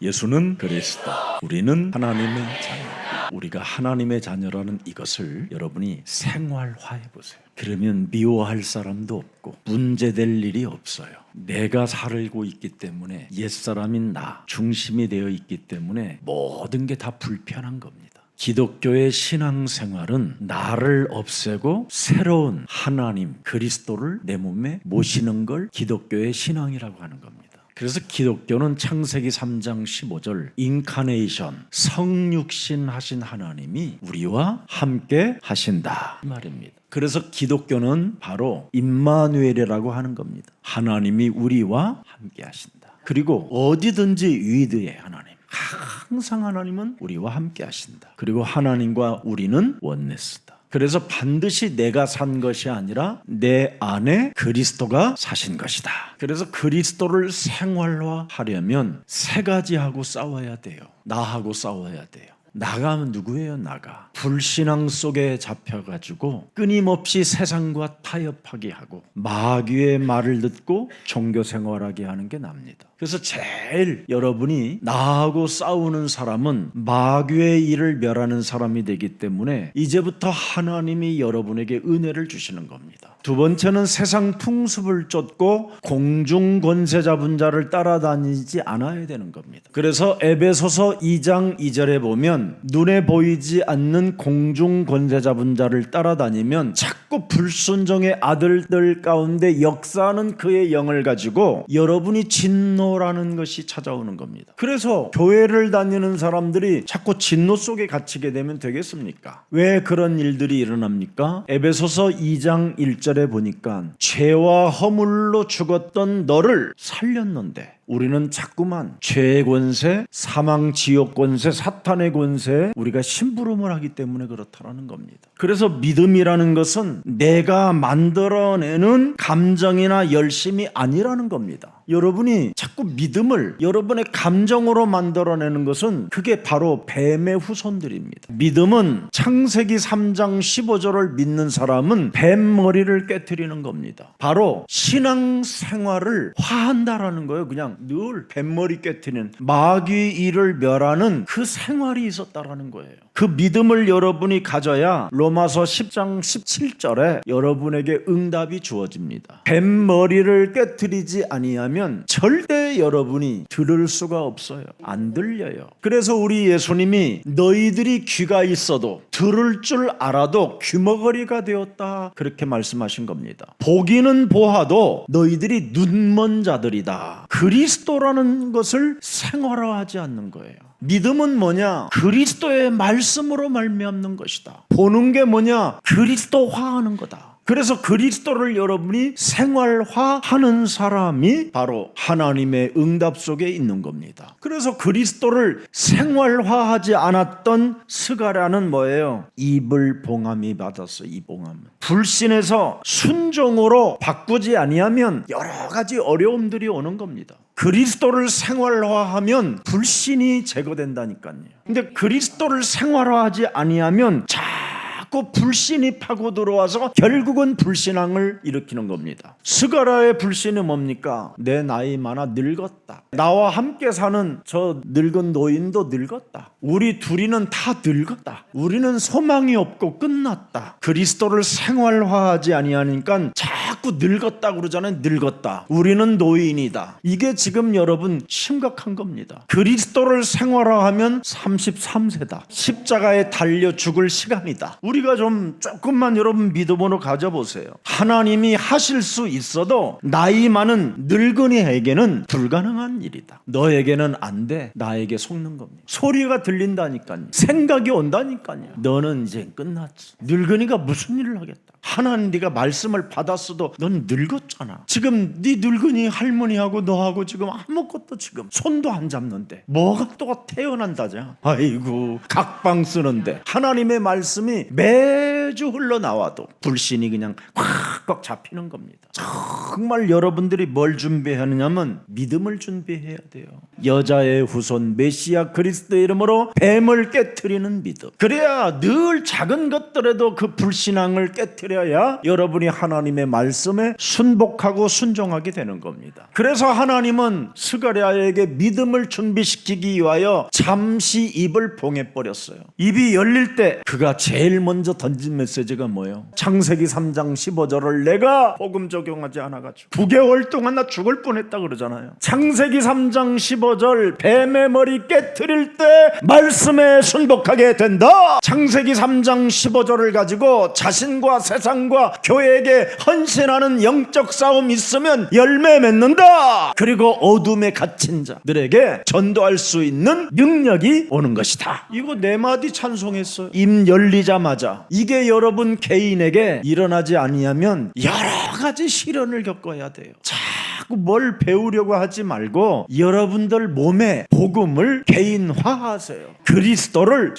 예수는 그리스도, 우리는 하나님의 자녀. 우리가 하나님의 자녀라는 이것을 여러분이 생활화해 보세요. 그러면 미워할 사람도 없고 문제될 일이 없어요. 내가 살고 있기 때문에 옛사람인 나 중심이 되어 있기 때문에 모든 게 다 불편한 겁니다. 기독교의 신앙생활은 나를 없애고 새로운 하나님 그리스도를 내 몸에 모시는 걸 기독교의 신앙이라고 하는 겁니다. 그래서 기독교는 창세기 3장 15절 인카네이션, 성육신 하신 하나님이 우리와 함께 하신다 이 말입니다. 그래서 기독교는 바로 임마누엘이라고 하는 겁니다. 하나님이 우리와 함께 하신다. 그리고 어디든지 위드의 하나님, 항상 하나님은 우리와 함께 하신다. 그리고 하나님과 우리는 원네스다. 그래서 반드시 내가 산 것이 아니라 내 안에 그리스도가 사신 것이다. 그래서 그리스도를 생활화하려면 세 가지하고 싸워야 돼요. 나하고 싸워야 돼요. 나가 누구예요? 나가 불신앙 속에 잡혀가지고 끊임없이 세상과 타협하게 하고 마귀의 말을 듣고 종교 생활하게 하는 게 납니다. 그래서 제일 여러분이 나하고 싸우는 사람은 마귀의 일을 멸하는 사람이 되기 때문에 이제부터 하나님이 여러분에게 은혜를 주시는 겁니다. 두 번째는 세상 풍습을 쫓고 공중 권세 잡은 자를 따라다니지 않아야 되는 겁니다. 그래서 에베소서 2장 2절에 보면 눈에 보이지 않는 공중 권세 잡은 자를 따라다니면 자꾸 불순종의 아들들 가운데 역사하는 그의 영을 가지고 여러분이 진노라는 것이 찾아오는 겁니다. 그래서 교회를 다니는 사람들이 자꾸 진노 속에 갇히게 되면 되겠습니까? 왜 그런 일들이 일어납니까? 에베소서 2장 1절에 보니까 죄와 허물로 죽었던 너를 살렸는데 우리는 자꾸만 죄의 권세, 사망 지옥 권세, 사탄의 권세에 우리가 심부름을 하기 때문에 그렇다라는 겁니다. 그래서 믿음이라는 것은 내가 만들어내는 감정이나 열심이 아니라는 겁니다. 여러분이 자꾸 믿음을 여러분의 감정으로 만들어내는 것은 그게 바로 뱀의 후손들입니다. 믿음은 창세기 3장 15절을 믿는 사람은 뱀 머리를 깨트리는 겁니다. 바로 신앙생활을 화한다라는 거예요. 그냥 늘 뱀머리 깨트리는 마귀 일을 멸하는 그 생활이 있었다라는 거예요. 그 믿음을 여러분이 가져야 로마서 10장 17절에 여러분에게 응답이 주어집니다. 뱀머리를 깨트리지 아니하면 절대 여러분이 들을 수가 없어요. 안 들려요. 그래서 우리 예수님이 너희들이 귀가 있어도 들을 줄 알아도 귀머거리가 되었다 그렇게 말씀하신 겁니다. 보기는 보아도 너희들이 눈먼 자들이다. 그리스도라는 것을 생활화하지 않는 거예요. 믿음은 뭐냐? 그리스도의 말씀으로 말미암는 것이다. 보는 게 뭐냐? 그리스도화하는 거다. 그래서 그리스도를 여러분이 생활화하는 사람이 바로 하나님의 응답 속에 있는 겁니다. 그래서 그리스도를 생활화하지 않았던 스가랴는 뭐예요? 입을 봉함이 받았어. 이 봉함은 불신에서 순종으로 바꾸지 아니하면 여러 가지 어려움들이 오는 겁니다. 그리스도를 생활화하면 불신이 제거된다니까요. 근데 그리스도를 생활화하지 아니하면 자꾸 불신이 파고 들어와서 결국은 불신앙을 일으키는 겁니다. 스가랴의 불신이 뭡니까? 내 나이 많아 늙었다. 나와 함께 사는 저 늙은 노인도 늙었다. 우리 둘이는 다 늙었다. 우리는 소망이 없고 끝났다. 그리스도를 생활화하지 아니하니까 자꾸 늙었다 그러잖아요. 늙었다. 우리는 노인이다. 이게 지금 여러분 심각한 겁니다. 그리스도를 생활화하면 33세다. 십자가에 달려 죽을 시간이다. 우리가 좀 조금만 여러분 믿음으로 가져보세요. 하나님이 하실 수 있어도 나이 많은 늙은이에게는 불가능한 일이다. 너에게는 안 돼. 나에게 속는 겁니다. 소리가 들린다니까요. 생각이 온다니까요. 너는 이제 끝났지. 늙은이가 무슨 일을 하겠다. 하나님 네가 말씀을 받았어도 넌 늙었잖아. 지금 네 늙은이 할머니하고 너하고 지금 아무것도 지금 손도 안 잡는데 뭐가 또 태어난다자. 아이고 각방 쓰는데 하나님의 말씀이 매 매주 흘러나와도 불신이 그냥 꽉꽉 잡히는 겁니다. 정말 여러분들이 뭘 준비하느냐면 믿음을 준비해야 돼요. 여자의 후손 메시아 그리스도의 이름으로 뱀을 깨트리는 믿음. 그래야 늘 작은 것들에도 그 불신앙을 깨트려야 여러분이 하나님의 말씀에 순복하고 순종하게 되는 겁니다. 그래서 하나님은 스가랴에게 믿음을 준비시키기 위하여 잠시 입을 봉해버렸어요. 입이 열릴 때 그가 제일 먼저 던진 메시지가 뭐예요? 창세기 3장 15절을 내가 복음 적용하지 않아가지고 9개월 동안 나 죽을 뻔했다 그러잖아요. 창세기 3장 15절 뱀의 머리 깨트릴 때 말씀에 순복하게 된다. 창세기 3장 15절을 가지고 자신과 세상과 교회에게 헌신하는 영적 싸움 있으면 열매 맺는다. 그리고 어둠에 갇힌 자들에게 전도할 수 있는 능력이 오는 것이다. 이거 네 마디 찬송했어요. 입 열리자마자. 이게 여러분 개인에게 일어나지 아니하면 여러 가지 시련을 겪어야 돼요. 자꾸 뭘 배우려고 하지 말고 여러분들 몸에 복음을 개인화하세요. 그리스도를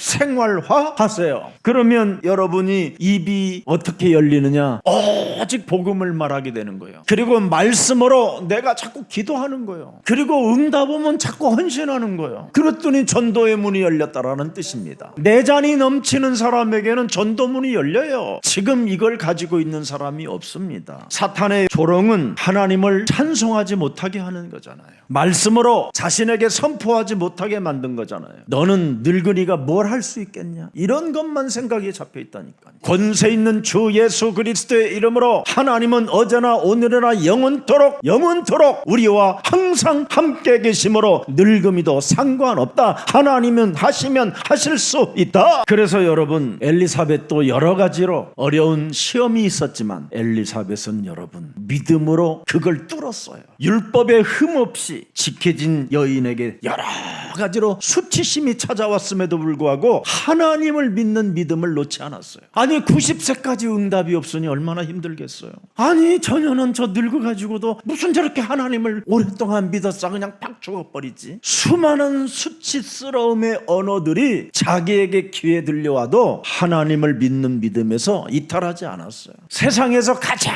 생활화하세요. 그러면 여러분이 입이 어떻게 열리느냐? 오직 복음을 말하게 되는 거예요. 그리고 말씀으로 내가 자꾸 기도하는 거예요. 그리고 응답 오면 자꾸 헌신하는 거예요. 그랬더니 전도의 문이 열렸다라는 뜻입니다. 내잔이 넘치는 사람에게는 전도문이 열려요. 지금 이걸 가지고 있는 사람이 없습니다. 사탄의 조롱은 하나님을 찬송하지 못하게 하는 거잖아요. 말씀으로 자신에게 선포하지 못하게 만든 거잖아요. 너는 늙은이가 뭘 할 수 있겠냐? 이런 것만 생각이 잡혀 있다니까요. 권세 있는 주 예수 그리스도의 이름으로 하나님은 어제나 오늘이나 영원토록 우리와 항상 함께 계심으로 늙음이도 상관없다. 하나님은 하시면 하실 수 있다. 그래서 여러분 엘리사벳도 여러 가지로 어려운 시험이 있었지만 엘리사벳은 여러분 믿음으로 그걸 뚫었어요. 율법에 흠없이 지켜진 여인에게 여러 가지로 수치심이 찾아왔음에도 불구하고 하나님을 믿는 믿음을 놓지 않았어요. 아니 90세까지 응답이 없으니 얼마나 힘들겠어요. 아니 전혀는 저 늙어가지고도 무슨 저렇게 하나님을 오랫동안 믿었어 그냥 팍 죽어버리지. 수많은 수치스러움의 언어들이 자기에게 귀에 들려와도 하나님을 믿는 믿음에서 이탈하지 않았어요. 세상에서 가장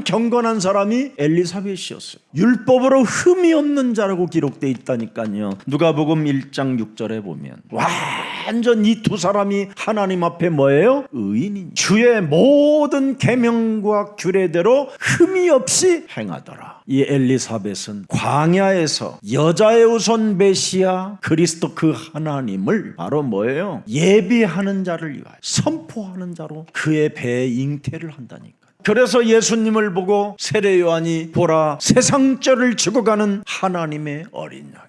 경건한 사람이 엘리사벳이었어요. 율법으로 흠이 없는 자라고 기록되어 있다니까요. 누가복음 1장 6절에 보면 완전 이 두 사람이 하나님 앞에 뭐예요? 의인인 주의 모든 계명과 규례대로 흠이 없이 행하더라. 이 엘리사벳은 광야에서 여자의 우선 메시아 그리스도 그 하나님을 바로 뭐예요? 예비하는 자를 위하여 선포하는 자로 그의 배에 잉태를 한다니까. 그래서 예수님을 보고 세례 요한이 보라 세상죄를 죽어가는 하나님의 어린 양이로다.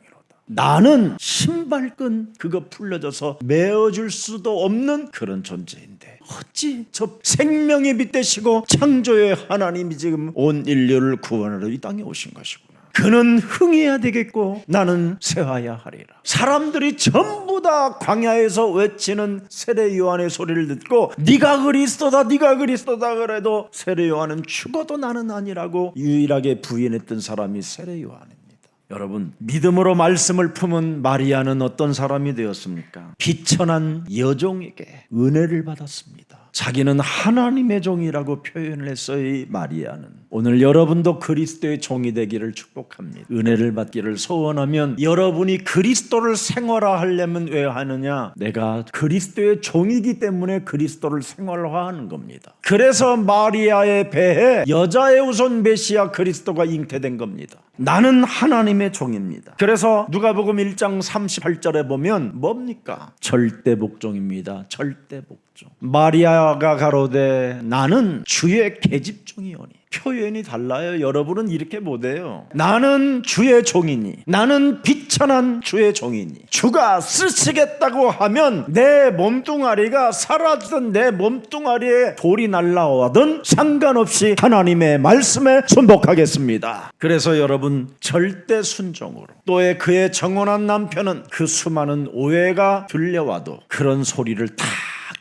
나는 신발끈 그거 풀려져서 메어줄 수도 없는 그런 존재인데 어찌 저 생명의 빛 되시고 창조의 하나님이 지금 온 인류를 구원하러 이 땅에 오신 것이구나. 그는 흥해야 되겠고 나는 쇠하야 하리라. 사람들이 전부 다 광야에서 외치는 세례 요한의 소리를 듣고 네가 그리스도다 그래도 세례 요한은 죽어도 나는 아니라고 유일하게 부인했던 사람이 세례 요한입니다. 여러분 믿음으로 말씀을 품은 마리아는 어떤 사람이 되었습니까? 비천한 여종에게 은혜를 받았습니다. 자기는 하나님의 종이라고 표현을 했어요. 이 마리아는 오늘 여러분도 그리스도의 종이 되기를 축복합니다. 은혜를 받기를 소원하면 여러분이 그리스도를 생활화하려면 왜 하느냐? 내가 그리스도의 종이기 때문에 그리스도를 생활화하는 겁니다. 그래서 마리아의 배에 여자의 우선 메시아 그리스도가 잉태된 겁니다. 나는 하나님의 종입니다. 그래서 누가복음 1장 38절에 보면 뭡니까? 절대 복종입니다. 절대 복종. 마리아가 가로되 나는 주의 계집종이오니. 표현이 달라요. 여러분은 이렇게 못해요. 나는 주의 종이니 나는 비천한 주의 종이니 주가 쓰시겠다고 하면 내 몸뚱아리가 사라지던 내 몸뚱아리에 돌이 날라오든 상관없이 하나님의 말씀에 순복하겠습니다. 그래서 여러분 절대 순종으로 또의 그의 정혼한 남편은 그 수많은 오해가 들려와도 그런 소리를 다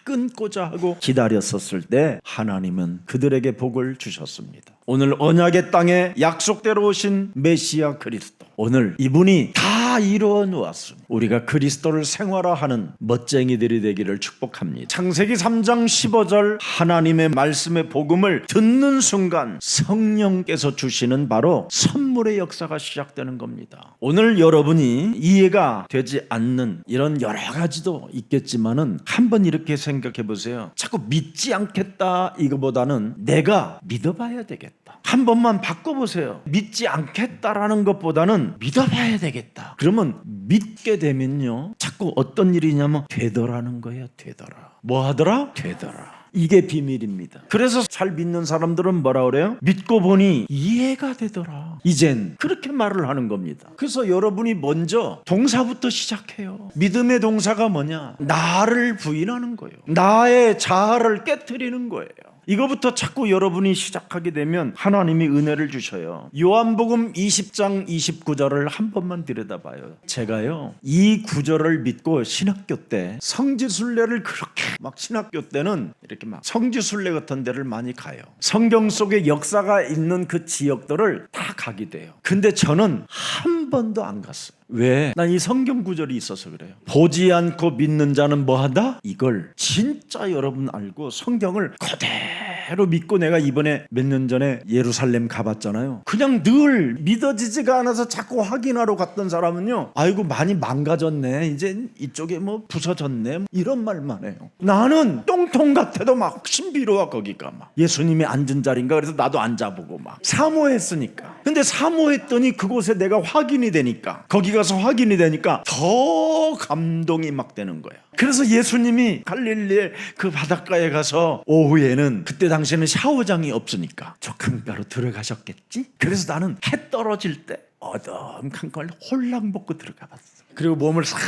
끊고자 하고 기다렸었을 때 하나님은 그들에게 복을 주셨습니다. 오늘 언약의 땅에 약속대로 오신 메시아 그리스도 오늘 이분이 다 다 이루어 놓았습니다. 우리가 그리스도를 생활화하는 멋쟁이들이 되기를 축복합니다. 창세기 3장 15절 하나님의 말씀의 복음을 듣는 순간 성령께서 주시는 바로 선물의 역사가 시작되는 겁니다. 오늘 여러분이 이해가 되지 않는 이런 여러 가지도 있겠지만은 한번 이렇게 생각해 보세요. 자꾸 믿지 않겠다 이거보다는 내가 믿어봐야 되겠다. 한 번만 바꿔보세요. 믿지 않겠다라는 것보다는 믿어봐야 되겠다. 그러면 믿게 되면요, 자꾸 어떤 일이냐면 되더라는 거예요. 되더라. 뭐 하더라? 되더라. 이게 비밀입니다. 그래서 잘 믿는 사람들은 뭐라 그래요? 믿고 보니 이해가 되더라. 이젠 그렇게 말을 하는 겁니다. 그래서 여러분이 먼저 동사부터 시작해요. 믿음의 동사가 뭐냐? 나를 부인하는 거예요. 나의 자아를 깨트리는 거예요. 이거부터 자꾸 여러분이 시작하게 되면 하나님이 은혜를 주셔요. 요한복음 20장 29절을 한 번만 들여다봐요. 제가요, 이 구절을 믿고 신학교 때 성지순례를 그렇게 막 신학교 때는 이렇게 막 성지순례 같은 데를 많이 가요. 성경 속에 역사가 있는 그 지역들을 다 가게 돼요. 근데 저는 한 번도 안 갔어요. 왜? 난 이 성경 구절이 있어서 그래요. 보지 않고 믿는 자는 뭐하다? 이걸 진짜 여러분 알고 성경을 그대로 믿고, 내가 이번에 몇 년 전에 예루살렘 가봤잖아요. 그냥 늘 믿어지지가 않아서 자꾸 확인하러 갔던 사람은요, 아이고 많이 망가졌네, 이제 이쪽에 뭐 부서졌네, 이런 말만 해요. 나는 똥통 같아도 막 신비로워. 거기가 막 예수님이 앉은 자리인가 그래서 나도 앉아보고 막 사모했으니까. 근데 사모했더니 그곳에 내가 확인이 되니까, 거기 가서 확인이 되니까 더 감동이 막 되는 거야. 그래서 예수님이 갈릴리의 그 바닷가에 가서 오후에는, 그때 당시에는 샤워장이 없으니까 저 강가로 들어가셨겠지? 그래서 나는 해 떨어질 때 어둠한 걸 홀랑 벗고 들어가 봤어. 그리고 몸을 싹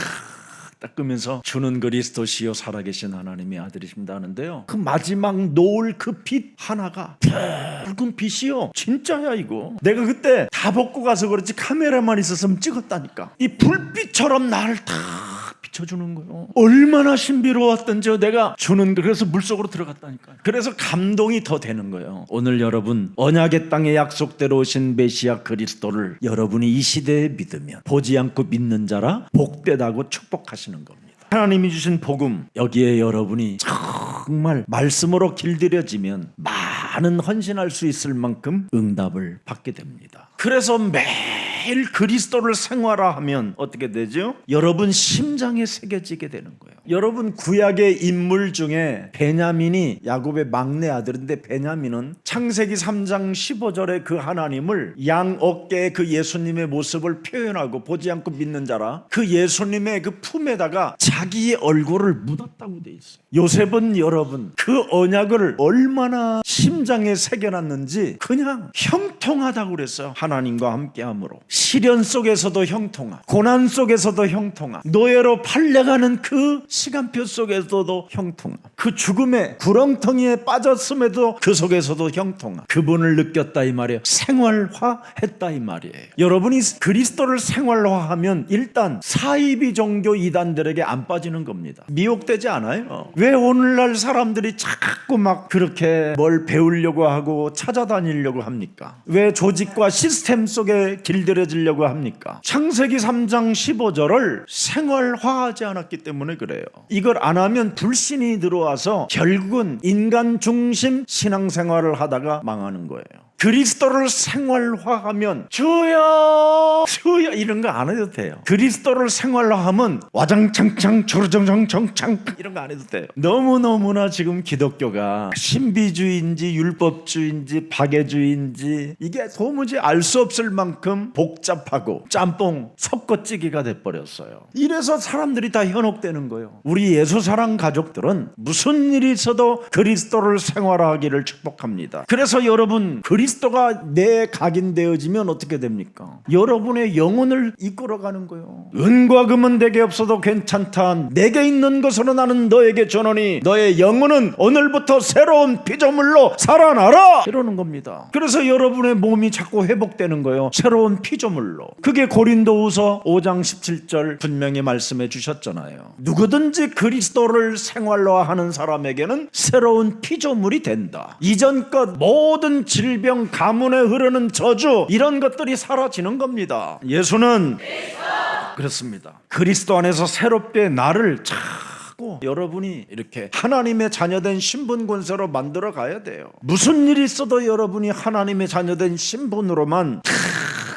닦으면서 주는 그리스도시요 살아계신 하나님의 아들이십니다 하는데요, 그 마지막 노을 그 빛 하나가 붉은 빛이요, 진짜야 이거. 내가 그때 다 벗고 가서 그렇지 카메라만 있었으면 찍었다니까. 이 불빛처럼 나를 다 비춰주는 거예요. 얼마나 신비로웠던지요. 내가 주는, 그래서 물속으로 들어갔다니까요. 그래서 감동이 더 되는 거예요. 오늘 여러분, 언약의 땅에 약속대로 오신 메시아 그리스도를 여러분이 이 시대에 믿으면 보지 않고 믿는 자라 복되다고 축복하시는 겁니다. 하나님이 주신 복음, 여기에 여러분이 정말 말씀으로 길들여지면 많은 헌신할 수 있을 만큼 응답을 받게 됩니다. 그래서 매일 그리스도를 생활화하면 어떻게 되죠? 여러분 심장에 새겨지게 되는 거예요. 여러분, 구약의 인물 중에 베냐민이 야곱의 막내 아들인데, 베냐민은 창세기 3장 15절에 그 하나님을 양 어깨에 그 예수님의 모습을 표현하고 보지 않고 믿는 자라 그 예수님의 그 품에다가 자기의 얼굴을 묻었다고 돼 있어요. 요셉은 여러분 그 언약을 얼마나 심장에 새겨놨는지 그냥 형통하다고 그랬어요. 하나님과 함께함으로 시련 속에서도 형통함, 고난 속에서도 형통함, 노예로 팔려가는 그 시간표 속에서도 형통함, 그 죽음의 구렁텅이에 빠졌음에도 그 속에서도 형통함, 그분을 느꼈다 이 말이에요. 생활화했다 이 말이에요. 여러분이 그리스도를 생활화하면 일단 사이비 종교 이단들에게 안 빠지는 겁니다. 미혹되지 않아요. 왜 오늘날 사람들이 자꾸 막 그렇게 뭘 배우려고 하고 찾아다니려고 합니까? 왜 조직과 시스템 속에 길들여지려고 합니까? 창세기 3장 15절을 생활화하지 않았기 때문에 그래요. 이걸 안 하면 불신이 들어와서 결국은 인간 중심 신앙생활을 하다가 망하는 거예요. 그리스도를 생활화하면 주여 주여 이런 거 안 해도 돼요. 그리스도를 생활화하면 와장창창 조르정정정창 이런 거 안 해도 돼요. 너무너무나 지금 기독교가 신비주의인지 율법주의인지 박애주의인지 이게 도무지 알 수 없을 만큼 복잡하고 짬뽕 섞어찌개가 돼버렸어요. 이래서 사람들이 다 현혹되는 거예요. 우리 예수사랑 가족들은 무슨 일이 있어도 그리스도를 생활화하기를 축복합니다. 그래서 여러분, 그리스도가 내 각인되어지면 어떻게 됩니까? 여러분의 영혼을 이끌어가는 거예요. 은과 금은 내게 없어도 괜찮다. 내게 있는 것으로 나는 너에게 주노니 너의 영혼은 오늘부터 새로운 피조물로 살아나라 이러는 겁니다. 그래서 여러분의 몸이 자꾸 회복되는 거예요. 새로운 피조물로. 그게 고린도후서 5장 17절 분명히 말씀해 주셨잖아요. 누구든지 그리스도를 생활화하는 사람에게는 새로운 피조물이 된다. 이전 것 모든 질병, 가문에 흐르는 저주 이런 것들이 사라지는 겁니다. 예수는 그렇습니다. 그리스도 안에서 새롭게 나를 자꾸 여러분이 이렇게 하나님의 자녀된 신분 권세로 만들어 가야 돼요. 무슨 일이 있어도 여러분이 하나님의 자녀된 신분으로만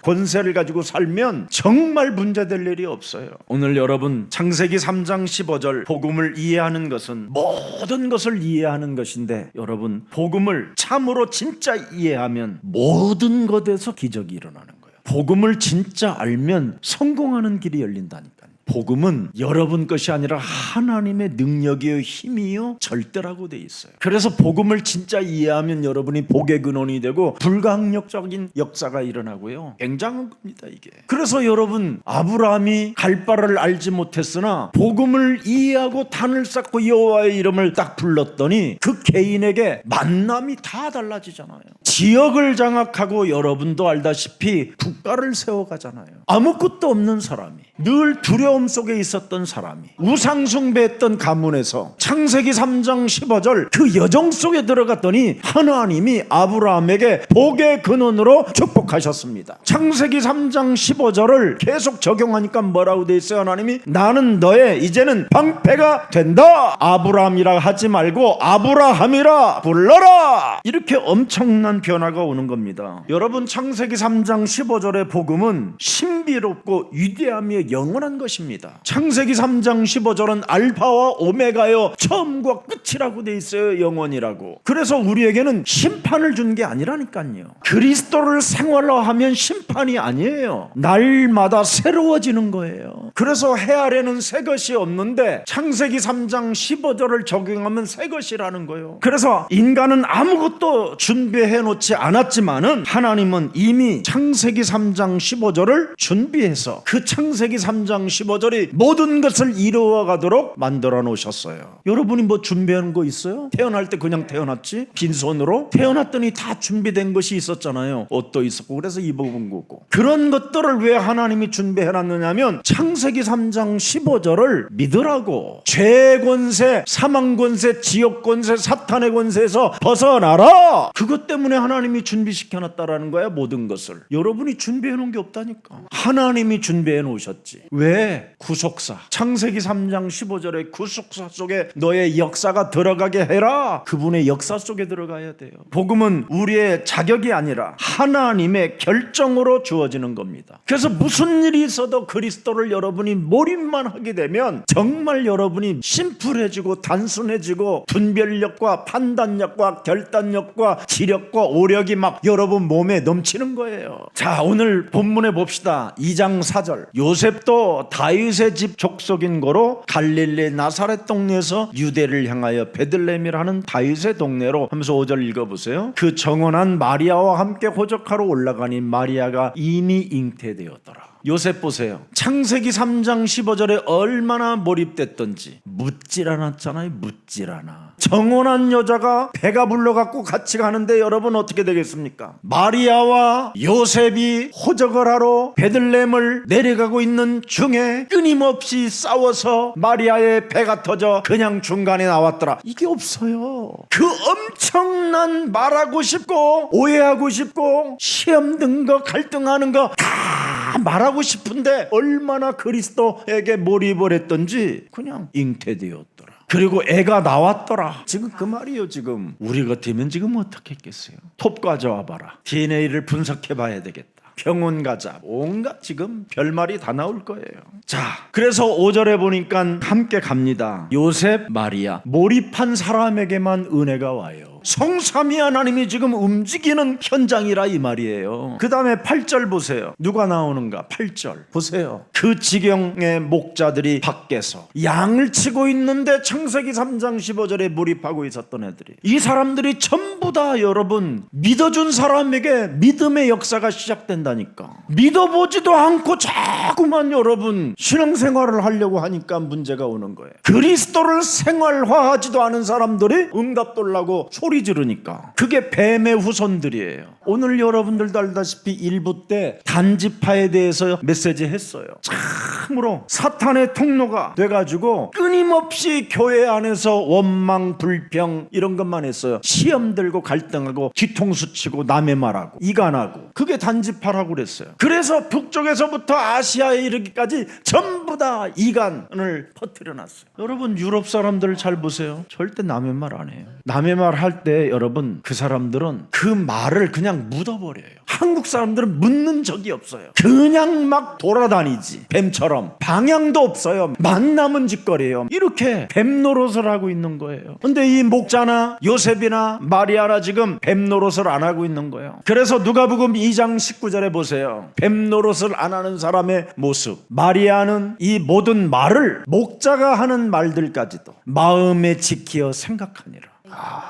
권세를 가지고 살면 정말 문제될 일이 없어요. 오늘 여러분 창세기 3장 15절 복음을 이해하는 것은 모든 것을 이해하는 것인데, 여러분 복음을 참으로 진짜 이해하면 모든 것에서 기적이 일어나는 거예요. 복음을 진짜 알면 성공하는 길이 열린다니까요. 복음은 여러분 것이 아니라 하나님의 능력이요 힘이요 절대라고 돼 있어요. 그래서 복음을 진짜 이해하면 여러분이 복의 근원이 되고 불가항력적인 역사가 일어나고요. 굉장한 겁니다 이게. 그래서 여러분 아브라함이 갈 바를 알지 못했으나 복음을 이해하고 단을 쌓고 여호와의 이름을 딱 불렀더니 그 개인에게 만남이 다 달라지잖아요. 지역을 장악하고 여러분도 알다시피 국가를 세워가잖아요. 아무것도 없는 사람이, 늘 두려움 속에 있었던 사람이 우상 숭배했던 가문에서 창세기 3장 15절 그 여정 속에 들어갔더니 하나님이 아브라함에게 복의 근원으로 축복하셨습니다. 창세기 3장 15절을 계속 적용하니까 뭐라고 돼 있어요? 하나님이 나는 너의 이제는 방패가 된다. 아브라함이라 하지 말고 아브라함이라 불러라. 이렇게 엄청난 변화가 오는 겁니다. 여러분 창세기 3장 15절의 복음은 신비롭고 위대하며 영원한 것입니다. 창세기 3장 15절은 알파와 오메가요 처음과 끝이라고 돼 있어요. 영원이라고. 그래서 우리에게는 심판을 준 게 아니라니까요. 그리스도를 생활화하면 심판이 아니에요. 날마다 새로워지는 거예요. 그래서 해 아래는 새 것이 없는데 창세기 3장 15절을 적용하면 새 것이라는 거예요. 그래서 인간은 아무것도 준비해 놓지 않았지만은 하나님은 이미 창세기 3장 15절을 준비해서 그 창세기 3장 15절이 모든 것을 이루어 가도록 만들어 놓으셨어요. 여러분이 뭐 준비한 거 있어요? 태어날 때 그냥 태어났지? 빈손으로? 태어났더니 다 준비된 것이 있었잖아요. 옷도 있었고 그래서 입어본 거고. 그런 것들을 왜 하나님이 준비해 놨느냐면 창세기 3장 15절을 믿으라고. 죄의 권세, 사망 권세, 지옥 권세, 사탄의 권세에서 벗어나라. 그것 때문에 하나님이 준비시켜 놨다라는 거야. 모든 것을. 여러분이 준비해 놓은 게 없다니까. 하나님이 준비해 놓으셨지. 왜? 구속사. 창세기 3장 15절의 구속사 속에 너의 역사가 들어가게 해라. 그분의 역사 속에 들어가야 돼요. 복음은 우리의 자격이 아니라 하나님의 결정으로 주어지는 겁니다. 그래서 무슨 일이 있어도 그리스도를 여러분이 몰입만 하게 되면 정말 여러분이 심플해지고 단순해지고 분별력과 판단력과 결단력과 지력과 오력이 막 여러분 몸에 넘치는 거예요. 자, 오늘 본문에 봅시다. 2장 4절. 요셉도 다윗의 집 족속인 거로 갈릴리 나사렛 동네에서 유대를 향하여 베들레헴이라는 다윗의 동네로 하면서 5절 읽어보세요. 그 정원한 마리아와 함께 호적하러 올라가니 마리아가 이미 잉태되었더라. 요셉 보세요. 창세기 3장 15절에 얼마나 몰입됐던지. 묻질 않았잖아요. 묻질 않아. 정혼한 여자가 배가 불러갖고 같이 가는데 여러분 어떻게 되겠습니까? 마리아와 요셉이 호적을 하러 베들레헴을 내려가고 있는 중에 끊임없이 싸워서 마리아의 배가 터져 그냥 중간에 나왔더라. 이게 없어요. 그 엄청난 말하고 싶고 오해하고 싶고 시험 든 거 갈등하는 거 다 말하고 싶은데 얼마나 그리스도에게 몰입을 했던지 그냥 잉태되었더라. 그리고 애가 나왔더라. 지금 그 말이에요. 지금 우리 같으면 지금 어떻게 했겠어요? 톱 가져와 봐라. DNA를 분석해 봐야 되겠다. 병원 가자. 온갖 지금 별말이 다 나올 거예요. 자, 그래서 5절에 보니까 함께 갑니다. 요셉, 마리아. 몰입한 사람에게만 은혜가 와요. 성삼위 하나님이 지금 움직이는 현장이라 이 말이에요. 그 다음에 8절 보세요. 누가 나오는가? 8절 보세요. 그 지경의 목자들이 밖에서 양을 치고 있는데 창세기 3장 15절에 몰입하고 있었던 애들이, 이 사람들이 전부 다 여러분 믿어준 사람에게 믿음의 역사가 시작된다니까. 믿어보지도 않고 자꾸만 여러분 신앙생활을 하려고 하니까 문제가 오는 거예요. 그리스도를 생활화하지도 않은 사람들이 응답 돌라고 소리 소리 지르니까. 그게 뱀의 후손들이에요. 오늘 여러분들도 알다시피 1부 때 단지파에 대해서 메시지 했어요. 참으로 사탄의 통로가 돼가지고 끊임없이 교회 안에서 원망, 불평 이런 것만 했어요. 시험 들고 갈등하고 뒤통수 치고 남의 말하고 이간하고. 그게 단지파라고 그랬어요. 그래서 북쪽에서부터 아시아에 이르기까지 전부 다 이간을 퍼뜨려놨어요. 여러분 유럽 사람들 잘 보세요. 절대 남의 말 안 해요. 남의 말 할 때 여러분 그 사람들은 그 말을 그냥 묻어버려요. 한국 사람들은 묻는 적이 없어요. 그냥 막 돌아다니지. 뱀처럼. 방향도 없어요. 만남은 짓거리예요. 이렇게 뱀 노릇을 하고 있는 거예요. 근데 이 목자나 요셉이나 마리아나 지금 뱀 노릇을 안 하고 있는 거예요. 그래서 누가복음 2장 19절에 보세요. 뱀 노릇을 안 하는 사람의 모습. 마리아는 이 모든 말을 목자가 하는 말들까지도 마음에 지키어 생각하니라.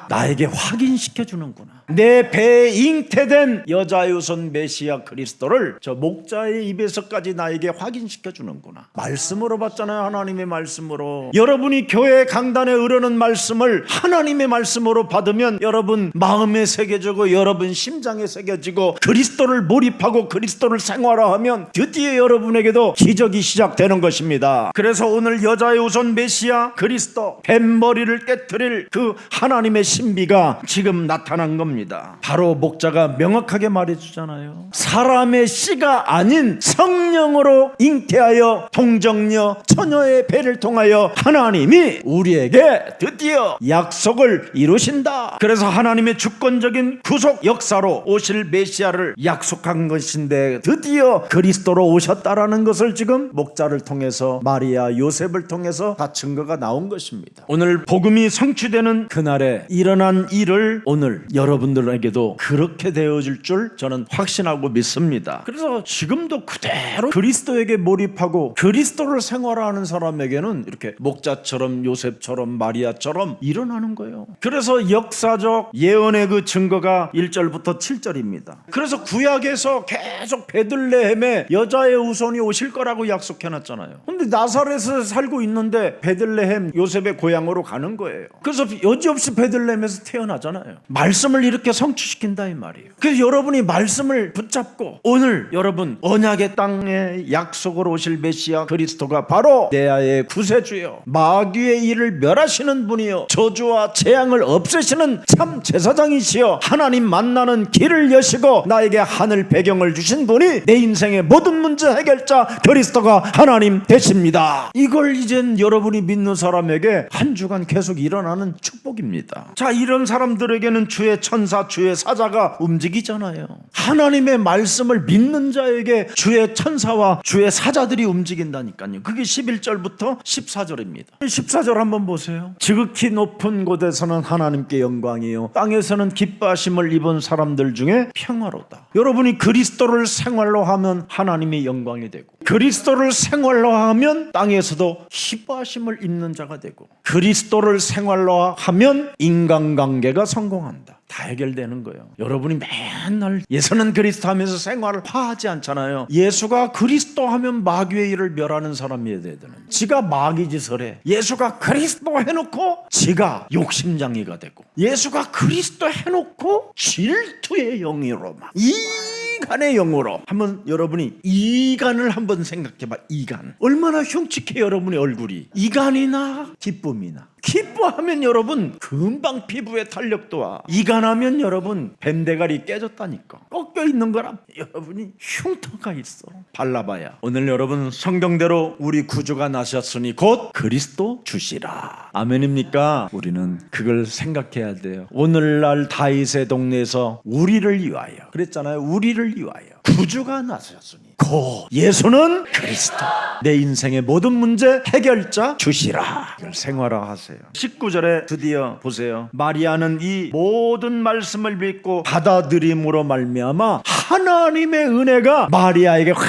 나에게 확인시켜 주는구나. 내 배에 잉태된 여자의 우선 메시아 그리스도를 저 목자의 입에서까지 나에게 확인시켜 주는구나. 말씀으로 봤잖아요. 하나님의 말씀으로. 여러분이 교회 강단에 흐르는 말씀을 하나님의 말씀으로 받으면 여러분 마음에 새겨지고 여러분 심장에 새겨지고 그리스도를 몰입하고 그리스도를 생활화하면 드디어 여러분에게도 기적이 시작되는 것입니다. 그래서 오늘 여자의 우선 메시아 그리스도 뱀머리를 깨트릴 그 하나님의 신비가 지금 나타난 겁니다. 바로 목자가 명확하게 말해주잖아요. 사람의 씨가 아닌 성령으로 잉태하여 동정녀 처녀의 배를 통하여 하나님이 우리에게 드디어 약속을 이루신다. 그래서 하나님의 주권적인 구속 역사로 오실 메시아를 약속한 것인데 드디어 그리스도로 오셨다라는 것을 지금 목자를 통해서 마리아 요셉을 통해서 다 증거가 나온 것입니다. 오늘 복음이 성취되는 그날에 일어난 일을 오늘 여러분들에게도 그렇게 되어질 줄 저는 확신하고 믿습니다. 그래서 지금도 그대로 그리스도에게 몰입하고 그리스도를 생활하는 사람에게는 이렇게 목자처럼 요셉처럼 마리아처럼 일어나는 거예요. 그래서 역사적 예언의 그 증거가 1절부터 7절입니다. 그래서 구약에서 계속 베들레헴에 여자의 후손이 오실 거라고 약속해놨잖아요. 근데 나사렛에서 살고 있는데 베들레헴 요셉의 고향으로 가는 거예요. 그래서 여지없이 베들레헴에서 태어나잖아요. 말씀을 이렇게 성취시킨다 이 말이에요. 그래서 여러분이 말씀을 붙잡고 오늘 여러분 언약의 땅에 약속으로 오실 메시아 그리스도가 바로 내 아의 구세주요 마귀의 일을 멸하시는 분이요 저주와 재앙을 없애시는 참 제사장이시여 하나님 만나는 길을 여시고 나에게 하늘 배경을 주신 분이 내 인생의 모든 문제 해결자 그리스도가 하나님 되십니다. 이걸 이젠 여러분이 믿는 사람에게 한 주간 계속 일어나는 축복입니다. 자, 이런 사람들에게는 주의 천사 주의 사자가 움직이잖아요. 하나님의 말씀을 믿는 자에게 주의 천사와 주의 사자들이 움직인다니까요. 그게 11절부터 14절입니다 14절 한번 보세요. 지극히 높은 곳에서는 하나님께 영광이요 땅에서는 기뻐하심을 입은 사람들 중에 평화로다. 여러분이 그리스도를 생활로 하면 하나님이 영광이 되고 그리스도를 생활로 하면 땅에서도 기뻐하심을 입는 자가 되고 그리스도를 생활로 하면 인간관계가 성공한다. 다 해결되는 거예요. 여러분이 맨날 예수는 그리스도 하면서 생활을 화하지 않잖아요. 예수가 그리스도 하면 마귀의 일을 멸하는 사람이어야 되는. 지가 마귀 짓을 해. 예수가 그리스도 해놓고 지가 욕심장애가 되고 예수가 그리스도 해놓고 질투의 영으로 막 이간의 영으로 한번 여러분이 이간을 한번 생각해봐. 이간 얼마나 흉측해 여러분의 얼굴이. 이간이나 기쁨이나 기뻐하면 여러분 금방 피부에 탄력도 와. 이간하면 여러분 뱀대가리 깨졌다니까. 꺾여 있는 거라 여러분이 흉터가 있어. 발라봐야. 오늘 여러분 성경대로 우리 구주가 나셨으니 곧 그리스도 주시라. 아멘입니까? 우리는 그걸 생각해야 돼요. 오늘날 다윗의 동네에서 우리를 위하여 그랬잖아요. 우리를 위하여 구주가 나셨으니 곧 예수는 그리스도 내 인생의 모든 문제 해결자 주시라. 이걸 생활화하세요. 19절에 드디어 보세요. 마리아는 이 모든 말씀을 믿고 받아들임으로 말미암아 하나님의 은혜가 마리아에게 확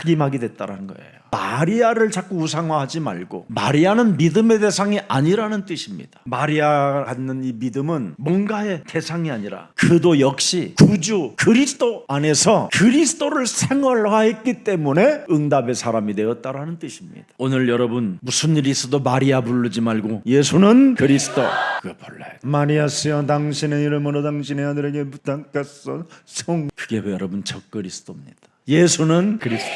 임하게 됐다는 거예요. 마리아를 자꾸 우상화하지 말고, 마리아는 믿음의 대상이 아니라는 뜻입니다. 마리아가 갖는 이 믿음은 뭔가의 대상이 아니라 그도 역시 구주 그리스도 안에서 그리스도를 생활화했기 때문에 응답의 사람이 되었다라는 뜻입니다. 오늘 여러분 무슨 일이 있어도 마리아 부르지 말고 예수는 그리스도 그거 불러야 돼. 마리아시여 당신의 이름으로 당신의 아들에게 부탁했어. 그게 여러분 적그리스도입니다. 예수는 그리스도,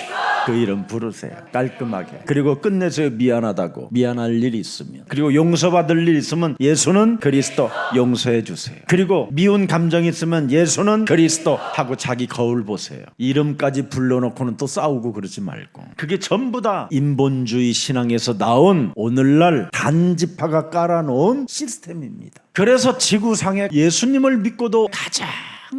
그 이름 부르세요. 깔끔하게. 그리고 끝내세요. 미안하다고. 미안할 일이 있으면, 그리고 용서받을 일이 있으면 예수는 그리스도 용서해 주세요. 그리고 미운 감정이 있으면 예수는 그리스도 하고 자기 거울 보세요. 이름까지 불러놓고는 또 싸우고 그러지 말고. 그게 전부 다 인본주의 신앙에서 나온 오늘날 단지파가 깔아놓은 시스템입니다. 그래서 지구상에 예수님을 믿고도 가장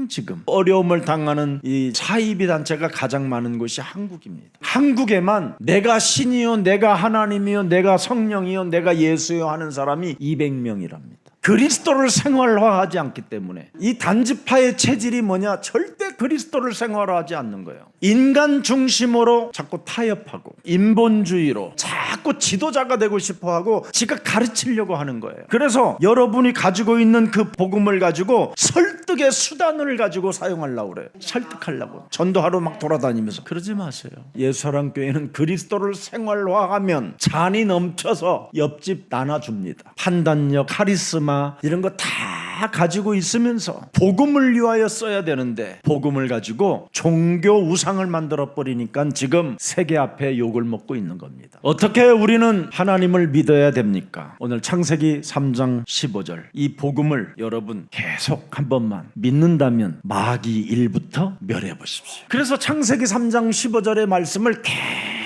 지금 어려움을 당하는 이 사이비 단체가 가장 많은 곳이 한국입니다. 한국에만 내가 신이요, 내가 하나님이요, 내가 성령이요, 내가 예수요 하는 사람이 200명이랍니다. 그리스도를 생활화하지 않기 때문에. 이 단지파의 체질이 뭐냐? 절대 그리스도를 생활화하지 않는 거예요. 인간 중심으로 자꾸 타협하고 인본주의로 자꾸 지도자가 되고 싶어하고 지가 가르치려고 하는 거예요. 그래서 여러분이 가지고 있는 그 복음을 가지고 설득의 수단을 가지고 사용하려고 그래요. 설득하려고 전도하러 막 돌아다니면서. 그러지 마세요. 예수사랑교회는 그리스도를 생활화하면 잔이 넘쳐서 옆집 나눠줍니다. 판단력, 카리스마 이런 거 다 가지고 있으면서 복음을 위하여 써야 되는데 복음을 가지고 종교 우상을 만들어 버리니까 지금 세계 앞에 욕을 먹고 있는 겁니다. 어떻게 우리는 하나님을 믿어야 됩니까? 오늘 창세기 3장 15절 이 복음을 여러분 계속 한 번만 믿는다면 마귀 1부터 멸해 보십시오. 그래서 창세기 3장 15절의 말씀을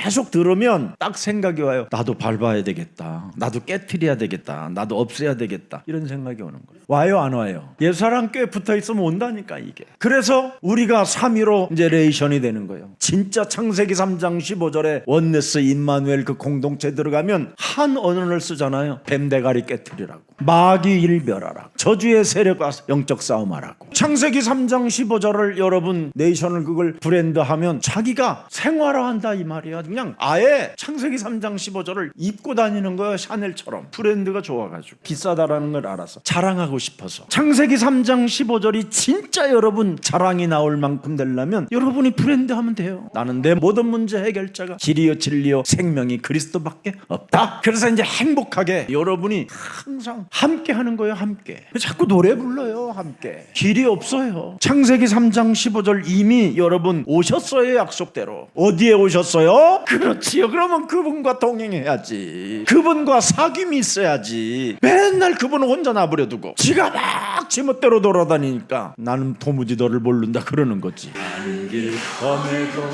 계속 들으면 딱 생각이 와요. 나도 밟아야 되겠다. 나도 깨트려야 되겠다. 나도 없애야 되겠다. 이런 생각이 오는 거예요. 와요, 안 와요? 예수사랑교회 붙어 있으면 온다니까 이게. 그래서 우리가 3위로 이제 레이션이 되는 거예요. 진짜 창세기 3장 15절에 원네스 임마누엘 그 공동체 들어가면 한 언어를 쓰잖아요. 뱀대가리 깨트리라고, 마귀 일멸하라고, 저주의 세력과 영적 싸움하라고. 창세기 3장 15절을 여러분 네이션을 그걸 브랜드하면 자기가 생활화한다 이 말이야. 그냥 아예 창세기 3장 15절을 입고 다니는 거예요. 샤넬처럼. 브랜드가 좋아가지고 비싸다라는 걸 알아서 자랑하고 싶어서. 창세기 3장 15절이 진짜 여러분 자랑이 나올 만큼 되려면 여러분이 브랜드하면 돼요. 나는 내 모든 문제 해결자가 길이요 진리요 생명이 그리스도밖에 없다. 그래서 이제 행복하게 여러분이 항상 함께 하는 거예요. 함께. 자꾸 노래 불러요. 함께. 길이 없어요. 창세기 3장 15절 이미 여러분 오셨어요. 약속대로. 어디에 오셨어요? 그렇지요. 그러면 그분과 동행해야지. 그분과 사귐이 있어야지. 맨날 그분을 혼자 놔버려두고 지가 막 지멋대로 돌아다니니까 나는 도무지 너를 모른다 그러는 거지. 안길 험에도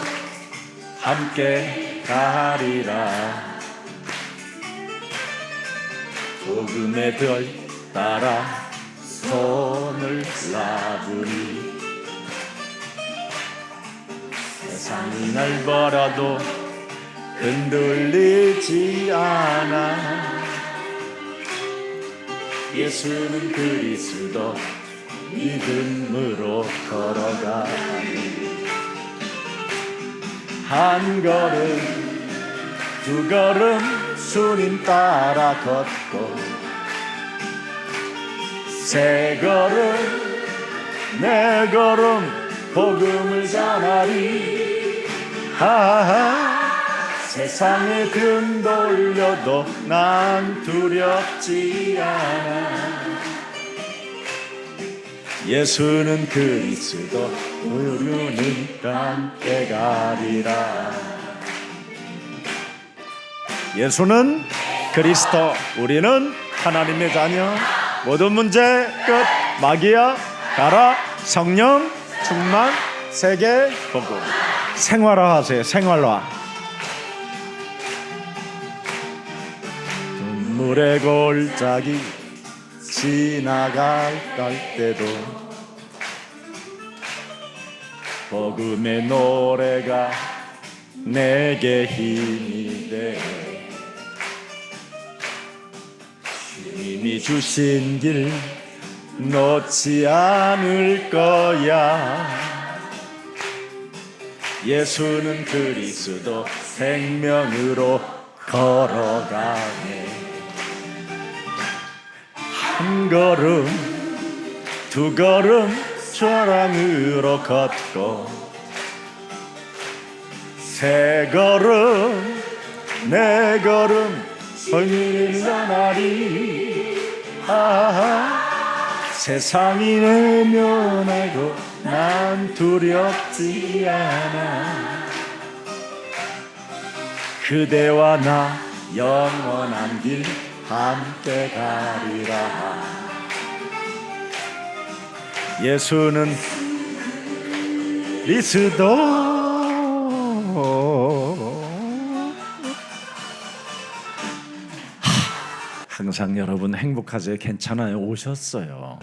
함께 가리라. 소금의 별 따라 손을 놔주니 세상이 날 벌어도 흔들리지 않아. 예수는 그리스도 믿음으로 걸어가니 한 걸음 두 걸음 주님 따라 걷고 세 걸음 네 걸음 복음을 전하리. 하하 세상에 등 돌려도 난 두렵지 않아. 예수는 그리스도 우리는 함께 가리라. 예수는 그리스도 우리는 하나님의 자녀. 모든 문제 끝. 마귀야 가라. 성령 충만 세계 복음. 생활화하세요. 생활화. 눈물의 골짜기 지나갈 때도 복음의 노래가 내게 힘이 돼. 주님이 주신 길 놓지 않을 거야. 예수는 그리스도 생명으로 걸어가네. 한 걸음 두 걸음 사랑으로 걷고 세 걸음 네 걸음 흘러나리. 세상이 외면하고 난 두렵지 않아. 그대와 나 영원한 길 함께 가리라. 예수는 그리스도. 항상 여러분 행복하세요? 괜찮아요? 오셨어요.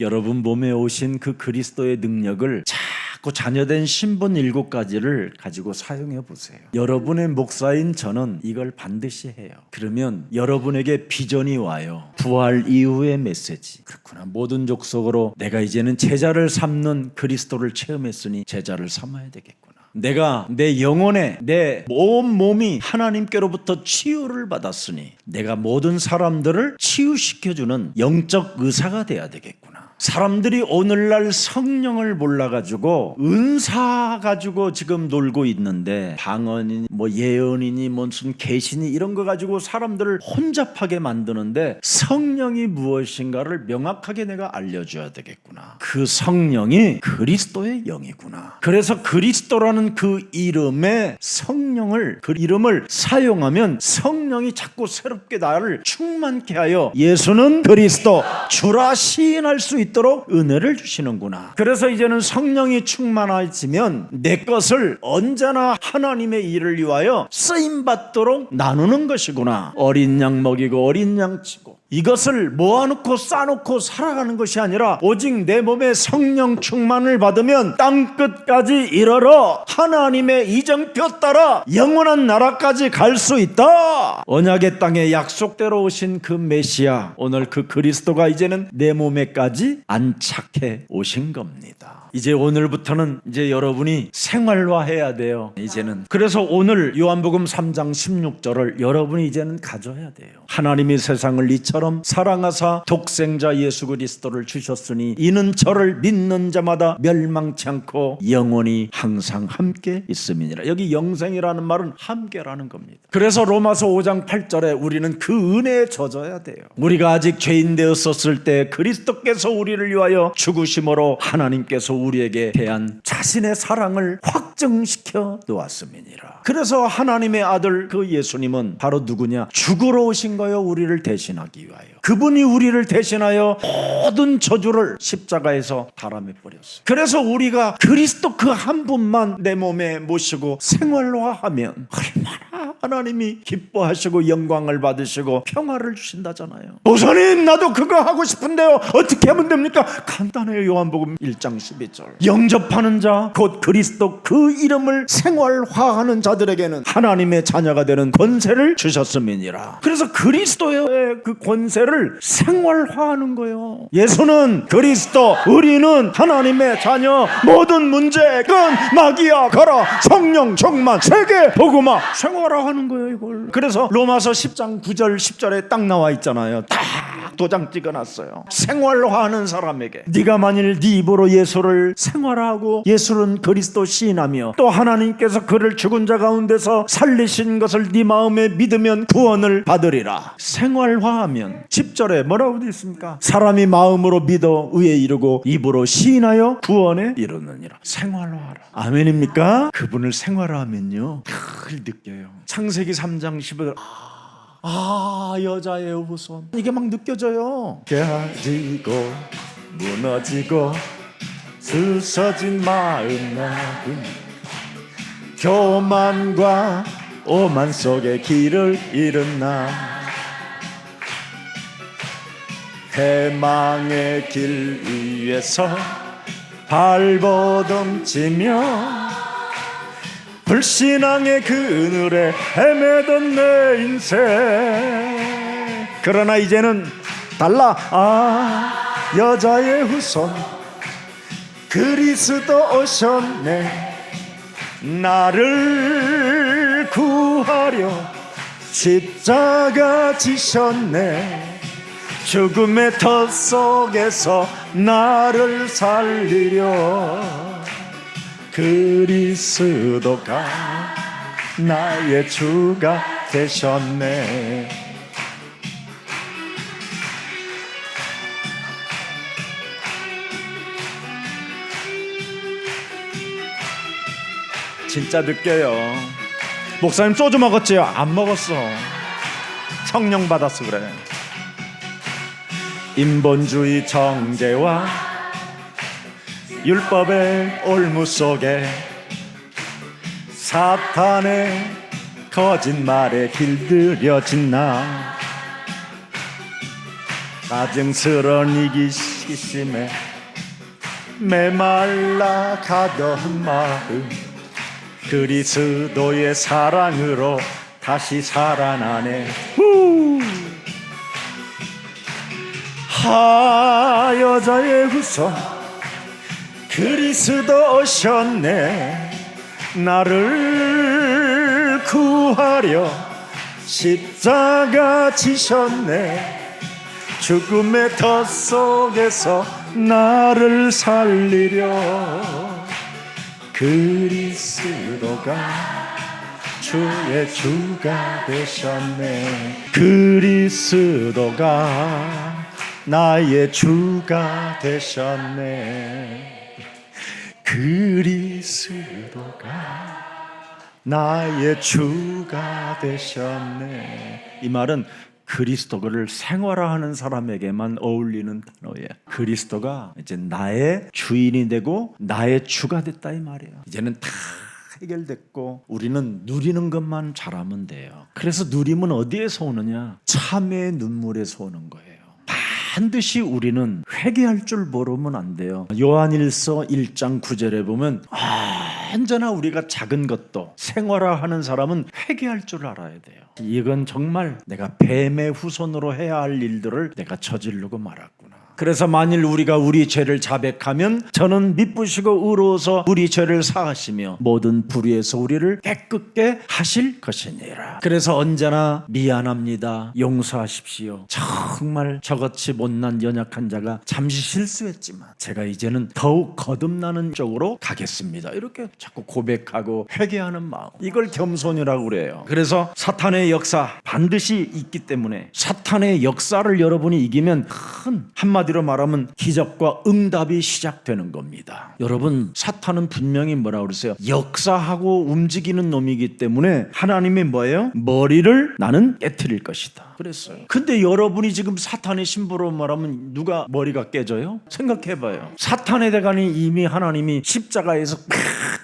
여러분 몸에 오신 그 그리스도의 능력을 자꾸 자녀된 신분 7가지를 가지고 사용해 보세요. 여러분의 목사인 저는 이걸 반드시 해요. 그러면 여러분에게 비전이 와요. 부활 이후의 메시지. 그렇구나. 모든 족속으로 내가 이제는 제자를 삼는 그리스도를 체험했으니 제자를 삼아야 되겠구나. 내가 내 영혼에 내 몸이 하나님께로부터 치유를 받았으니 내가 모든 사람들을 치유시켜주는 영적 의사가 돼야 되겠구나. 사람들이 오늘날 성령을 몰라가지고 은사 가지고 지금 놀고 있는데, 방언이니 뭐 예언이니 무슨 계시니 이런 거 가지고 사람들을 혼잡하게 만드는데, 성령이 무엇인가를 명확하게 내가 알려줘야 되겠구나. 그 성령이 그리스도의 영이구나. 그래서 그리스도라는 그 이름의 성령을, 그 이름을 사용하면 성령이 자꾸 새롭게 나를 충만케 하여 예수는 그리스도 주라 시인할 수 있도록 은혜를 주시는구나. 그래서 이제는 성령이 충만해지면 내 것을 언제나 하나님의 일을 위하여 쓰임받도록 나누는 것이구나. 어린 양 먹이고 어린 양 치고, 이것을 모아놓고 쌓아놓고 살아가는 것이 아니라 오직 내 몸에 성령 충만을 받으면 땅끝까지 이르러 하나님의 이정표 따라 영원한 나라까지 갈 수 있다. 언약의 땅에 약속대로 오신 그 메시아, 오늘 그 그리스도가 이제는 내 몸에까지 안착해 오신 겁니다. 이제 오늘부터는 이제 여러분이 생활화해야 돼요. 이제는. 그래서 오늘 요한복음 3장 16절을 여러분이 이제는 가져야 돼요. 하나님이 세상을 이처럼 사랑하사 독생자 예수 그리스도를 주셨으니 이는 저를 믿는 자마다 멸망치 않고 영원히 항상 함께 있음이니라. 여기 영생이라는 말은 함께라는 겁니다. 그래서 로마서 5장 8절에 우리는 그 은혜에 젖어야 돼요. 우리가 아직 죄인 되었었을 때 그리스도께서 우리를 위하여 죽으심으로 하나님께서 우리에게 대한 자신의 사랑을 확증시켜 놓았음이니라. 그래서 하나님의 아들 그 예수님은 바로 누구냐? 죽으러 오신 거예요. 우리를 대신하기 위하여. 그분이 우리를 대신하여 모든 저주를 십자가에서 달아내 버렸어요. 그래서 우리가 그리스도 그 한 분만 내 몸에 모시고 생활화하면 얼마나 하나님이 기뻐하시고 영광을 받으시고 평화를 주신다잖아요. 목사님, 나도 그거 하고 싶은데요, 어떻게 하면 됩니까? 간단해요. 요한복음 1장 12절. 영접하는 자 곧 그리스도 그 이름을 생활화하는 자들에게는 하나님의 자녀가 되는 권세를 주셨음이니라. 그래서 그리스도의 그 권세를 생활화하는 거예요. 예수는 그리스도, 우리는 하나님의 자녀. 모든 문제 건 마귀야 가라, 성령 충만, 세계 복음화, 생활화하는 거예요 이걸. 그래서 로마서 10장 9절 10절에 딱 나와 있잖아요. 딱 도장 찍어놨어요. 생활화하는 사람에게, 네가 만일 네 입으로 예수를 생활화하고 예수는 그리스도 시인하며 또 하나님께서 그를 죽은 자 가운데서 살리신 것을 네 마음에 믿으면 구원을 받으리라. 생활화하면 10절에 뭐라고 되어 있습니까? 사람이 마음으로 믿어 의에 이르고 입으로 시인하여 구원에 이르느니라. 생활화하라. 아멘입니까? 그분을 생활화하면요 늘 느껴요. 창세기 3장 15절. 여자의 후손, 이게 막 느껴져요. 깨지고 무너지고 쓰서진 마음 나군, 교만과 오만 속에 길을 잃은 나, 해망의 길 위에서 발버둥치며 불신앙의 그늘에 헤매던 내 인생. 그러나 이제는 달라. 여자의 후손 그리스도 오셨네. 나를 구하려 십자가 지셨네. 죽음의 덫 속에서 나를 살리려 그리스도가 나의 주가 되셨네. 진짜 느껴요. 목사님 소주 먹었지요? 안 먹었어. 성령 받았어. 그래. 인본주의 정죄와 율법의 올무 속에 사탄의 거짓말에 길들여진 나, 가증스러운 이기심에 메말라 가던 마음 그리스도의 사랑으로 다시 살아나네. 여자의 후손 그리스도 오셨네. 나를 구하려 십자가 지셨네. 죽음의 덫 속에서 나를 살리려 그리스도가 주의 주가 되셨네. 그리스도가 나의 주가 되셨네. 그리스도가 나의 주가 되셨네. 이 말은 그리스도를 생활화하는 사람에게만 어울리는 단어예요. 그리스도가 이제 나의 주인이 되고 나의 주가 됐다 이 말이에요. 이제는 다 해결됐고 우리는 누리는 것만 잘하면 돼요. 그래서 누림은 어디에서 오느냐? 참회의 눈물에서 오는 거예요. 반드시 우리는 회개할 줄 모르면 안 돼요. 요한일서 1장 9절에 보면 언제나 우리가 작은 것도 생활화하는 사람은 회개할 줄 알아야 돼요. 이건 정말 내가 뱀의 후손으로 해야 할 일들을 내가 저지르고 말았구나. 그래서 만일 우리가 우리 죄를 자백하면 저는 미쁘시고 의로워서 우리 죄를 사하시며 모든 불의에서 우리를 깨끗게 하실 것이니라. 그래서 언제나 미안합니다, 용서하십시오, 정말 저같이 못난 연약한 자가 잠시 실수했지만 제가 이제는 더욱 거듭나는 쪽으로 가겠습니다, 이렇게 자꾸 고백하고 회개하는 마음, 이걸 겸손이라고 그래요. 그래서 사탄의 역사 반드시 있기 때문에 사탄의 역사를 여러분이 이기면 큰 한마디로 말하면 기적과 응답이 시작되는 겁니다. 여러분, 사탄은 분명히 뭐라고 그랬어요? 역사하고 움직이는 놈이기 때문에 하나님이 뭐예요? 머리를 나는 깨트릴 것이다 그랬어요. 근데 여러분이 지금 사탄의 신부로 말하면 누가 머리가 깨져요? 생각해봐요. 사탄의 대간이 이미 하나님이 십자가에서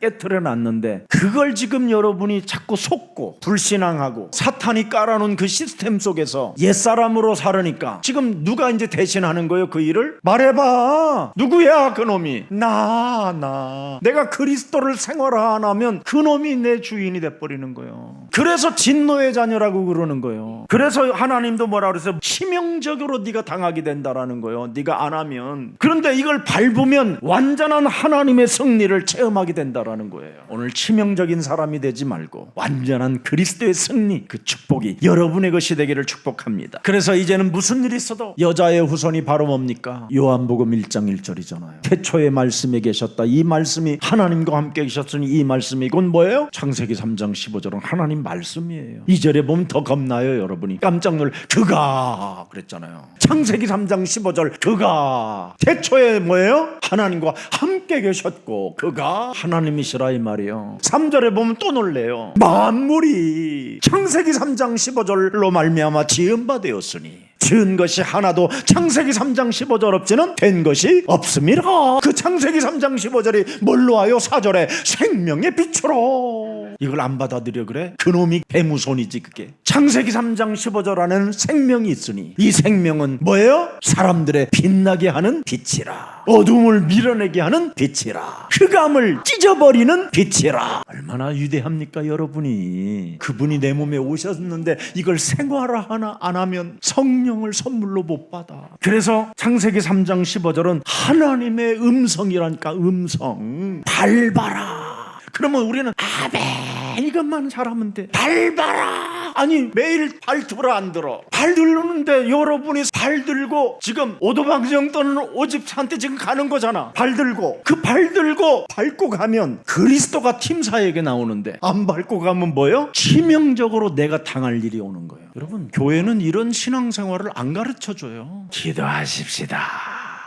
깨트려 놨는데 그걸 지금 여러분이 자꾸 속고 불신앙하고 사탄이 깔아놓은 그 시스템 속에서 옛사람으로 살으니까 지금 누가 이제 대신하는 거예요? 그 일을? 말해봐. 누구야 그 놈이? 나 내가 그리스도를 생활화 안 하면 그 놈이 내 주인이 돼버리는 거예요. 그래서 진노의 자녀라고 그러는 거예요. 그래서 하나님도 뭐라 그랬어요? 치명적으로 네가 당하게 된다라는 거예요. 네가 안 하면. 그런데 이걸 밟으면 완전한 하나님의 승리를 체험하게 된다라는 거예요. 오늘 치명적인 사람이 되지 말고 완전한 그리스도의 승리, 그 축복이 여러분의 것이 되기를 축복합니다. 그래서 이제는 무슨 일이 있어도 여자의 후손이 바로 뭡니까? 요한복음 1장 1절이잖아요. 태초에 말씀에 계셨다. 이 말씀이 하나님과 함께 계셨으니 이 말씀이 이건 뭐예요? 창세기 3장 15절은 하나님 말씀이에요. 2절에 보면 더 겁나요. 여러분이 깜짝 놀 그가 그랬잖아요. 창세기 3장 15절 그가 태초에 뭐예요? 하나님과 함께 계셨고 그가 하나님이시라 이 말이에요. 3절에 보면 또 놀래요. 만물이 창세기 3장 15절로 말미암아 지은 바 되었으니 지은 것이 하나도 창세기 3장 15절 없이는 된 것이 없습니다. 그 창세기 3장 15절이 뭘로 와요? 4절에 생명의 빛으로. 이걸 안 받아들여 그래? 그놈이 뱀우손이지 그게. 창세기 3장 15절 안에는 생명이 있으니 이 생명은 뭐예요? 사람들의 빛나게 하는 빛이라. 어둠을 밀어내게 하는 빛이라. 흑암을 찢어버리는 빛이라. 얼마나 위대합니까 여러분이. 그분이 내 몸에 오셨는데 이걸 생활화 하나 안 하면 성령을 선물로 못 받아. 그래서 창세기 3장 15절은 하나님의 음성이라니까. 음성 밟아라. 그러면 우리는 아멘 이것만 잘하면 돼. 발 봐라. 아니 매일 발 들어 안 들어? 발 들르는데 여러분이 발 들고 지금 오도방정 또는 오집사한테 지금 가는 거잖아. 발 들고 그 발 들고 밟고 가면 그리스도가 팀사에게 나오는데 안 밟고 가면 뭐예요? 치명적으로 내가 당할 일이 오는 거예요. 여러분 교회는 이런 신앙생활을 안 가르쳐줘요. 기도하십시다.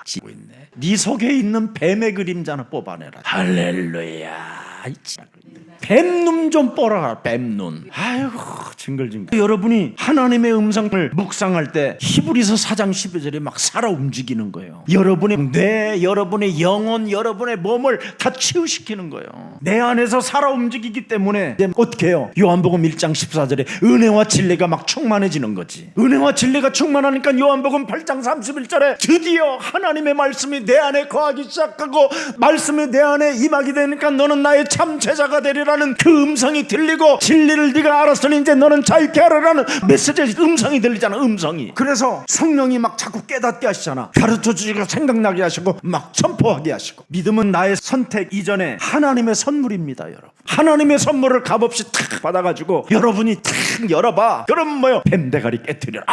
지고 있네. 네 속에 있는 뱀의 그림자나 뽑아내라. 할렐루야. 뱀눈 좀 뽀라. 뱀눈. 아이고 징글징글. 여러분이 하나님의 음성을 묵상할 때 히브리서 4장 12절에 막 살아 움직이는 거예요. 여러분의 뇌, 여러분의 영혼, 여러분의 몸을 다 치유시키는 거예요. 내 안에서 살아 움직이기 때문에 어떻게 해요? 요한복음 1장 14절에 은혜와 진리가 막 충만해지는 거지. 은혜와 진리가 충만하니까 요한복음 8장 31절에 드디어 하나님의 말씀이 내 안에 거하기 시작하고 말씀이 내 안에 임하게 되니까 너는 나의 참 제자가 되리라는 그 음성이 들리고 진리를 네가 알았으니 이제 너는 자유케 하라라는 메시지의 음성이 들리잖아. 음성이. 그래서 성령이 막 자꾸 깨닫게 하시잖아. 가르쳐주시고 생각나게 하시고 막 선포하게 하시고. 믿음은 나의 선택 이전에 하나님의 선물입니다. 여러분 하나님의 선물을 값없이 탁 받아가지고 여러분이 탁 열어봐. 그럼 뭐요? 뱀대가리 깨트려라.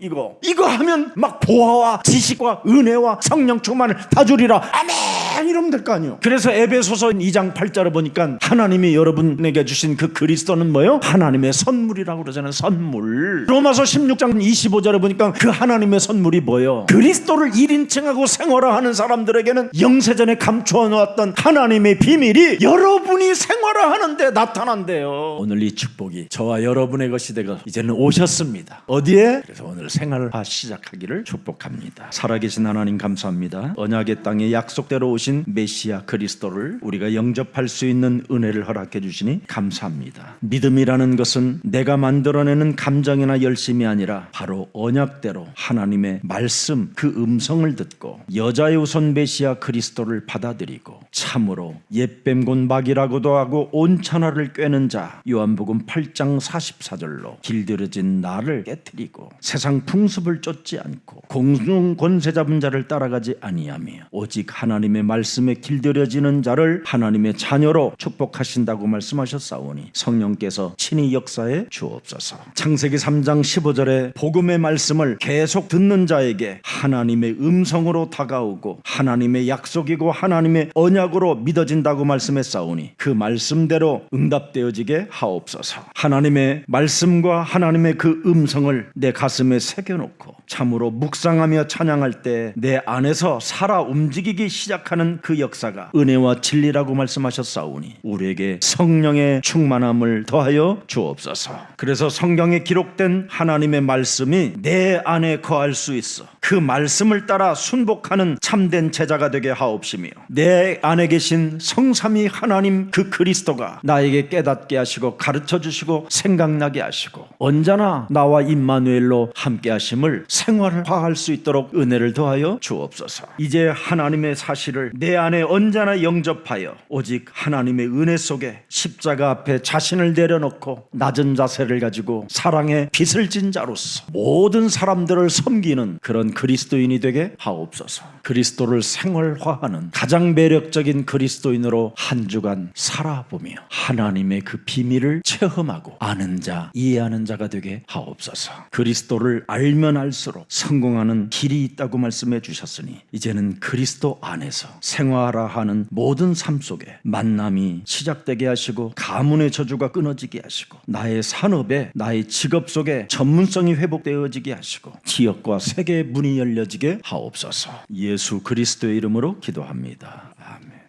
이거 하면 막 보화와 지식과 은혜와 성령 충만을 다 주리라. 아멘 이러면 될 거 아니에요. 그래서 에베소서 2장 8절을 보니까 하나님이 여러분에게 주신 그 그리스도는 뭐예요? 하나님의 선물이라고 그러잖아요. 선물. 로마서 16장 25절에 보니까 그 하나님의 선물이 뭐예요? 그리스도를 1인칭하고 생활화하는 사람들에게는 영세전에 감추어 놓았던 하나님의 비밀이 여러분이 생활화하는데 나타난대요. 오늘 이 축복이 저와 여러분의 것이 되고 이제는 오셨습니다. 어디에? 그래서 오늘 생활화 시작하기를 축복합니다. 살아계신 하나님 감사합니다. 언약의 땅에 약속대로 오신 메시아 그리스도를 우리가 영접할 수 있는 은혜를 허락해 주시니 감사합니다. 믿음이라는 것은 내가 만들어내는 감정이나 열심이 아니라 바로 언약대로 하나님의 말씀 그 음성을 듣고 여자의 우선 메시아 그리스도를 받아들이고 참으로 옛뱀 곧 막이라고도 하고 온천하를 꿰는 자 요한복음 8장 44절로 길들여진 나를 깨트리고 세상 풍습을 쫓지 않고 공중 권세 잡은 자를 따라가지 아니하며 오직 하나님의 말씀에 길들여지는 자를 하나님의 자녀로 축복하신다고 말씀하셨사오니 성령께서 친히 역사해 주옵소서. 창세기 3장 15절에 복음의 말씀을 계속 듣는 자에게 하나님의 음성으로 다가오고 하나님의 약속이고 하나님의 언약으로 믿어진다고 말씀했사오니 그 말씀대로 응답되어지게 하옵소서. 하나님의 말씀과 하나님의 그 음성을 내 가슴에 새겨놓고 참으로 묵상하며 찬양할 때 내 안에서 살아 움직이기 시작하는 그 역사가 은혜와 진리라고 말씀하셨사오니 우리에게 성령의 충만함을 더하여 주옵소서. 그래서 성경에 기록된 하나님의 말씀이 내 안에 거할 수 있어 그 말씀을 따라 순복하는 참된 제자가 되게 하옵시며 내 안에 계신 성삼위 하나님 그 그리스도가 나에게 깨닫게 하시고 가르쳐 주시고 생각나게 하시고 언제나 나와 임마누엘로 함께 하심을 생활화할 수 있도록 은혜를 더하여 주옵소서. 이제 하나님의 사실을 내 안에 언제나 영접하여 오직 하나님의 은혜 속에 십자가 앞에 자신을 내려놓고 낮은 자세를 가지고 사랑의 빚을 진 자로서 모든 사람들을 섬기는 그런 그리스도인이 되게 하옵소서. 그리스도를 생활화하는 가장 매력적인 그리스도인으로 한 주간 살아보며 하나님의 그 비밀을 체험하고 아는 자, 이해하는 자가 되게 하옵소서. 그리스도를 알면 알수록 성공하는 길이 있다고 말씀해 주셨으니 이제는 그리스도 안에서 생활화하는 모든 삶 속에 만남이 시작되게 하시고 가문의 저주가 끊어지게 하시고 나의 산업에 나의 직업 속에 전문성이 회복되어지게 하시고 지역과 세계의 문이 열려지게 하옵소서. 예수 그리스도의 이름으로 기도합니다. 아멘.